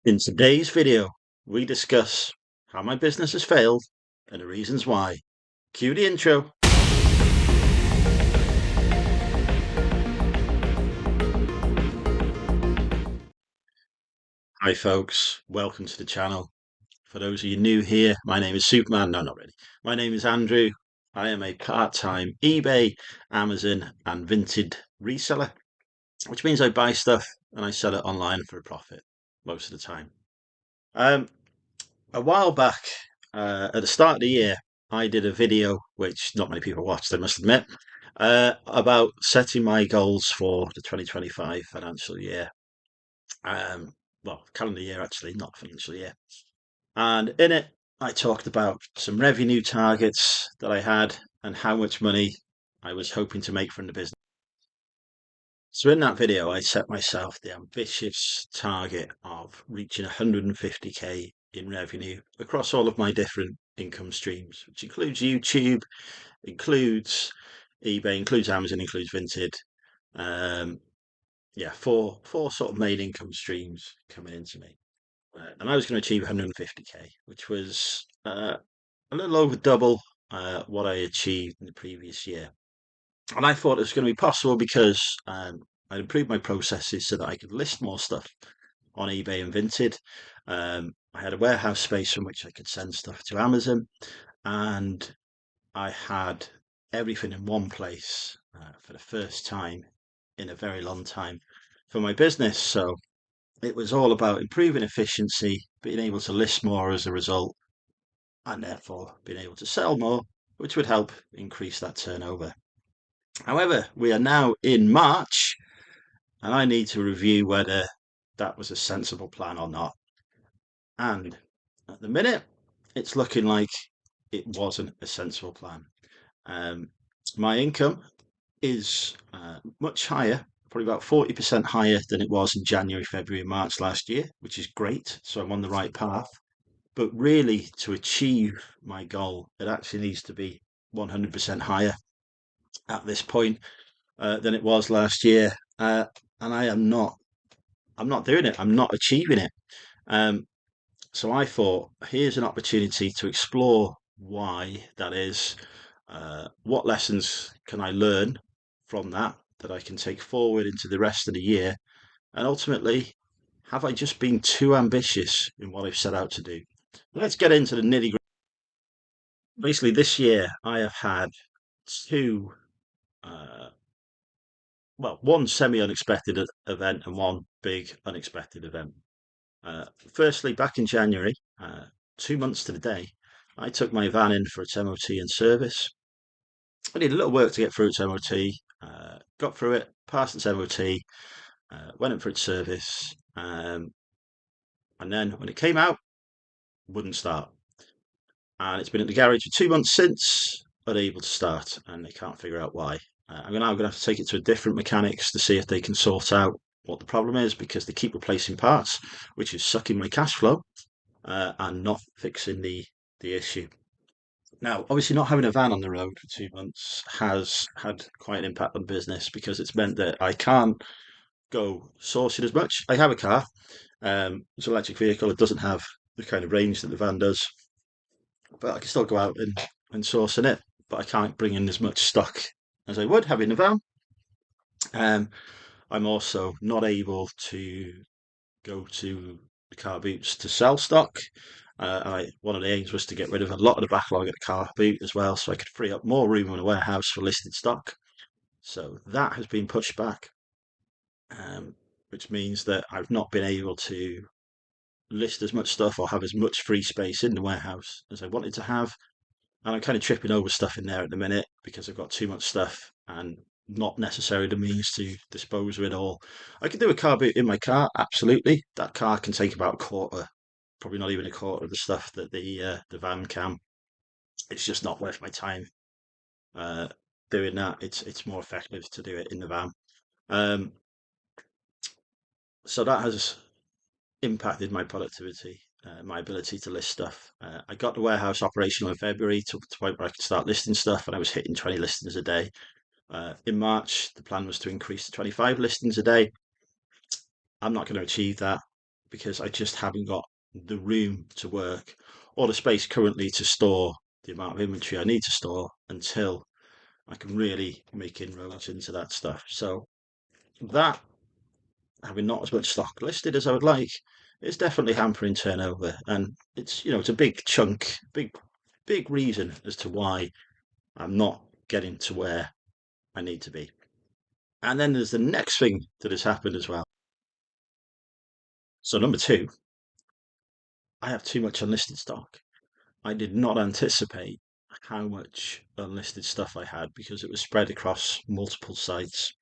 In today's video, we discuss how my business has failed and the reasons why. Cue the intro. Hi folks, welcome to the channel. For those of you new here, my name is Superman. No, not really. My name is Andrew. I am a part-time eBay, Amazon and Vinted reseller, which means I buy stuff and I sell it online for a profit most of the time. A while back, at the start of the year, I did a video, which not many people watched, I must admit, about setting my goals for the 2025 financial year. Well, calendar year actually, not financial year. And in it, I talked about some revenue targets that I had and how much money I was hoping to make from the business. So in that video, I set myself the ambitious target of reaching 150k in revenue across all of my different income streams, which includes YouTube, includes eBay, includes Amazon, includes Vinted. Yeah, four sort of main income streams coming into me. And I was going to achieve 150k, which was a little over double what I achieved in the previous year. And I thought it was going to be possible because I'd improved my processes so that I could list more stuff on eBay and Vinted. I had a warehouse space from which I could send stuff to Amazon, and I had everything in one place for the first time in a very long time for my business. So it was all about improving efficiency, being able to list more as a result, and therefore being able to sell more, which would help increase that turnover. However, we are now in March, and I need to review whether that was a sensible plan or not. And at the minute, it's looking like it wasn't a sensible plan. My income is much higher, probably about 40% higher than it was in January, February, and March last year, which is great. So I'm on the right path. But really, to achieve my goal, it actually needs to be 100% higher at this point than it was last year. And I'm not doing it. I'm not achieving it. So I thought, here's an opportunity to explore why that is. What lessons can I learn from that I can take forward into the rest of the year? And ultimately, have I just been too ambitious in what I've set out to do? Let's get into the nitty gritty. Basically, this year I have had two, uh, one semi unexpected event and one big unexpected event. Firstly, back in January, 2 months to the day, I took my van in for its MOT and service. I did a little work to get through its MOT, got through it, passed its MOT, went in for its service, and then when it came out, wouldn't start. And it's been at the garage for 2 months since, unable to start, and they can't figure out why. I'm now going to have to take it to a different mechanics to see if they can sort out what the problem is, because they keep replacing parts, which is sucking my cash flow and not fixing the issue. Now, obviously, not having a van on the road for 2 months has had quite an impact on business because it's meant that I can't go sourcing as much. I have a car, it's an electric vehicle. It doesn't have the kind of range that the van does, but I can still go out and source in it. But I can't bring in as much stock as I would having a van. I'm also not able to go to the car boots to sell stock. One of the aims was to get rid of a lot of the backlog at the car boot as well, so I could free up more room in the warehouse for listed stock. So that has been pushed back, which means that I've not been able to list as much stuff or have as much free space in the warehouse as I wanted to have. And I'm kind of tripping over stuff in there at the minute because I've got too much stuff and not necessarily the means to dispose of it all. I could do a car boot in my car, absolutely. That car can take about a quarter, probably not even a quarter of the stuff that the van can. It's just not worth my time uh, doing that. It's more effective to do it in the van. Um, so that has impacted my productivity, my ability to list stuff. I got the warehouse operational in February to the point where I could start listing stuff, and I was hitting 20 listings a day. In March, the plan was to increase to 25 listings a day. I'm not going to achieve that. because I just haven't got the room to work or the space currently to store the amount of inventory I need to store until I can really make inroads into that stuff. So that, having not as much stock listed as I would like, is definitely hampering turnover, and it's a big chunk, big reason as to why I'm not getting to where I need to be. And then there's the next thing that has happened as well. So number two, I have too much unlisted stock. I did not anticipate how much unlisted stuff I had because it was spread across multiple sites.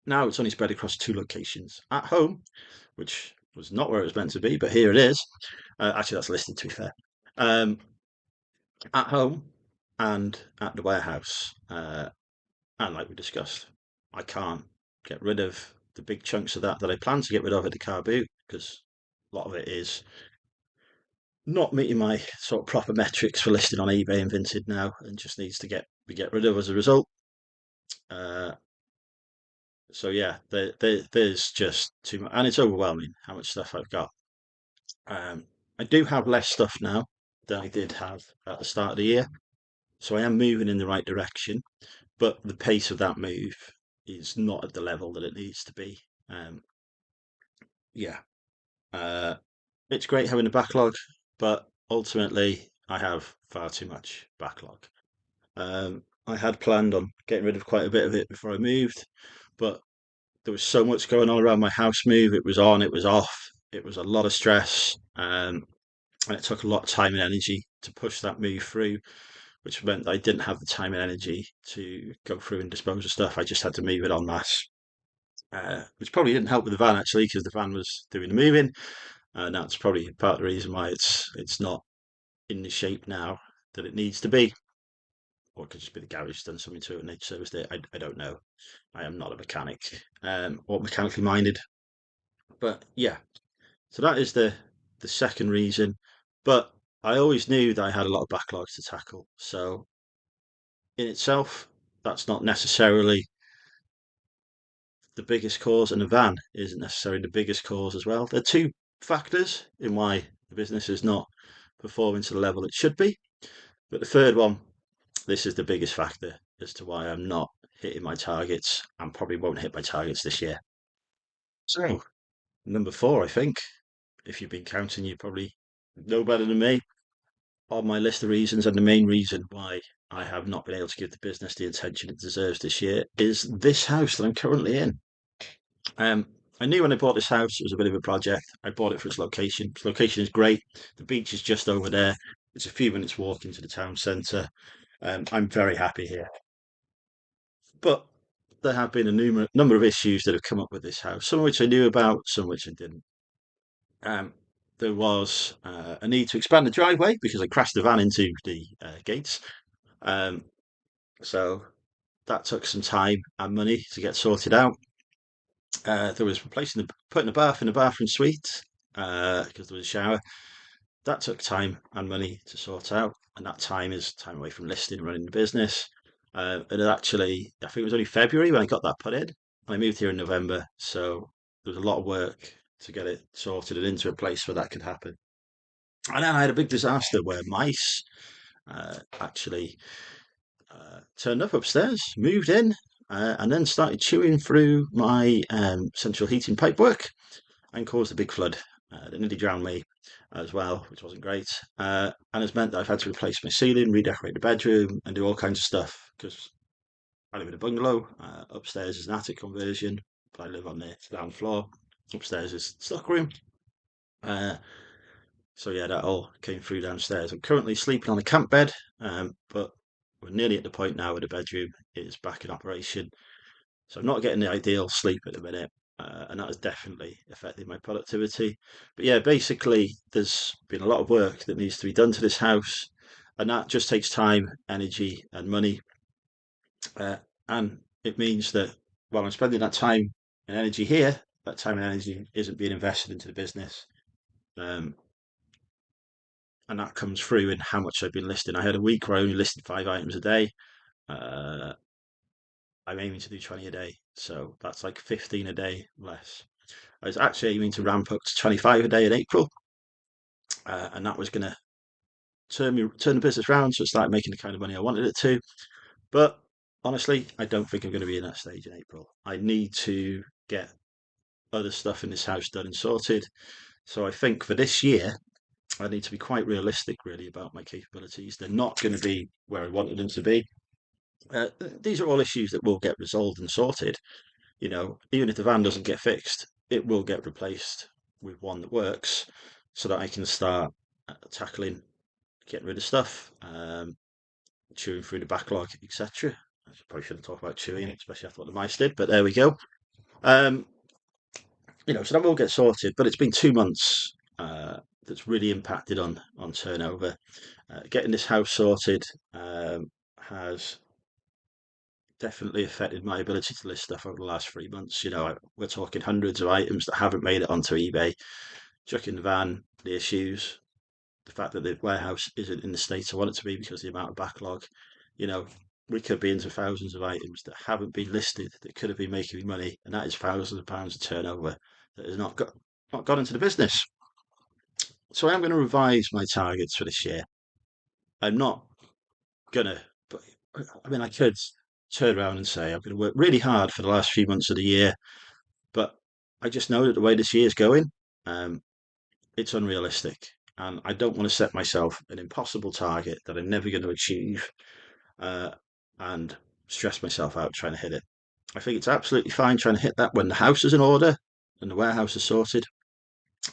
Now it's only spread across two locations at home, which was not where it was meant to be, but here it is. Actually, that's listed to be fair. Um, at home and at the warehouse. And like we discussed, I can't get rid of the big chunks of that I plan to get rid of at the car boot because a lot of it is not meeting my sort of proper metrics for listing on eBay and Vinted now, and just needs to get rid of as a result. Uh, so yeah, there's just too much, and it's overwhelming how much stuff I've got. I do have less stuff now than I did have at the start of the year, so I am moving in the right direction. But the pace of that move is not at the level that it needs to be. Um, yeah, uh, it's great having a backlog, but ultimately I have far too much backlog. I had planned on getting rid of quite a bit of it before I moved, but there was so much going on around my house move. It was on, it was off. It was a lot of stress, and it took a lot of time and energy to push that move through, which meant I didn't have the time and energy to go through and dispose of stuff. I just had to move it en masse, which probably didn't help with the van actually, because the van was doing the moving, and that's probably part of the reason why it's not in the shape now that it needs to be. Or it could just be the garage done something to it and they serviced it. I don't know. I am not a mechanic, or mechanically minded. But yeah, so that is the second reason. But I always knew that I had a lot of backlogs to tackle. So in itself, that's not necessarily the biggest cause, and the van isn't necessarily the biggest cause as well. There are two factors in why the business is not performing to the level it should be. But the third one, this is the biggest factor as to why I'm not hitting my targets and probably won't hit my targets this year. So, number four, I think, if you've been counting, you probably know better than me. On my list of reasons, and the main reason why I have not been able to give the business the attention it deserves this year, is this house that I'm currently in. Um, I knew when I bought this house, it was a bit of a project. I bought it for its location. Its location is great. The beach is just over there. It's a few minutes walk into the town centre. I'm very happy here. But there have been a number of issues that have come up with this house, some of which I knew about, some of which I didn't. Um, there was a need to expand the driveway because I crashed the van into the gates. Um, so that took some time and money to get sorted out. There was putting a bath in the bathroom suite because there was a shower. That took time and money to sort out, and that time is time away from listing and running the business. And actually, I think it was only February when I got that put in. I moved here in November, so there was a lot of work to get it sorted and into a place where that could happen. And then I had a big disaster where mice actually turned up upstairs, moved in, and then started chewing through my central heating pipework and caused a big flood. It nearly drowned me as well, which wasn't great. And it's meant that I've had to replace my ceiling, redecorate the bedroom, and do all kinds of stuff because I live in a bungalow. Upstairs is an attic conversion, but I live on the ground floor. Upstairs is stockroom. Uh, so yeah, that all came through downstairs. I'm currently sleeping on a camp bed, but we're nearly at the point now where the bedroom is back in operation. So I'm not getting the ideal sleep at the minute, and that has definitely affected my productivity. But yeah, basically, there's been a lot of work that needs to be done to this house, and that just takes time, energy, and money. And it means that while I'm spending that time and energy here, that time and energy isn't being invested into the business. Um, and that comes through in how much I've been listing. I had a week where I only listed 5 items a day. Uh, I'm aiming to do 20 a day, so that's like 15 a day less. I was actually aiming to ramp up to 25 a day in April, and that was going to turn the business around, so it started making the kind of money I wanted it to. But honestly, I don't think I'm going to be in that stage in April. I need to get other stuff in this house done and sorted. So I think for this year, I need to be quite realistic, really, about my capabilities. They're not going to be where I wanted them to be. These are all issues that will get resolved and sorted. You know, even if the van doesn't get fixed, it will get replaced with one that works, so that I can start tackling getting rid of stuff, chewing through the backlog, etc. I probably shouldn't talk about chewing, especially after what the mice did, but there we go. Um, so that will get sorted, but it's been 2 months that's really impacted on turnover. Getting this house sorted has definitely affected my ability to list stuff over the last 3 months. We're talking hundreds of items that haven't made it onto eBay. Chucking the van, the issues, the fact that the warehouse isn't in the state I want it to be because of the amount of backlog. You know, we could be into thousands of items that haven't been listed that could have been making me money, and that is thousands of pounds of turnover that has not gone into the business. So I am going to revise my targets for this year. I'm not gonna, but I mean, I could turn around and say I'm going to work really hard for the last few months of the year, but I just know that the way this year is going, um, it's unrealistic. And I don't want to set myself an impossible target that I'm never going to achieve uh, and stress myself out trying to hit it. I think it's absolutely fine trying to hit that when the house is in order and the warehouse is sorted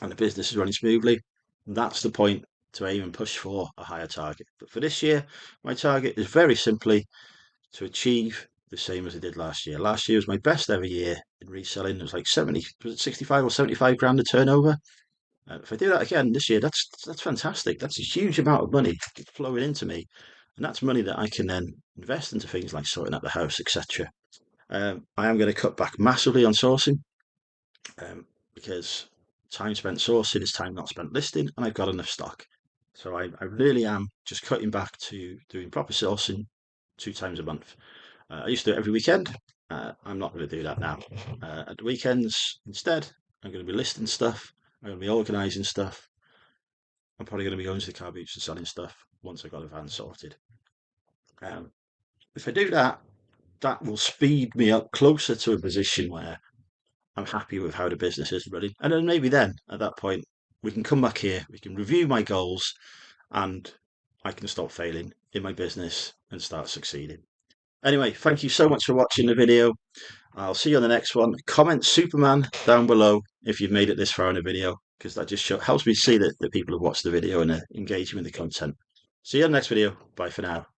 and the business is running smoothly. That's the point to aim and push for a higher target. But for this year, my target is very simply to achieve the same as I did last year. Last year was my best ever year in reselling. It was like 65 or 75 grand of turnover. If I do that again this year, that's fantastic. That's a huge amount of money flowing into me, and that's money that I can then invest into things like sorting out the house, etc. I am going to cut back massively on sourcing because time spent sourcing is time not spent listing, and I've got enough stock. So I really am just cutting back to doing proper sourcing 2 times a month. I used to do it every weekend. I'm not going to do that now. At the weekends, instead, I'm going to be listing stuff. I'm going to be organising stuff. I'm probably going to be going to the car beach and selling stuff once I've got a van sorted. If I do that, that will speed me up closer to a position where I'm happy with how the business is running. And then maybe then, at that point, we can come back here, we can review my goals, and I can stop failing in my business and start succeeding. Anyway, thank you so much for watching the video. I'll see you on the next one. Comment Superman down below if you've made it this far in the video, because that just helps me see that people have watched the video and are engaging with the content. See you on the next video. Bye for now.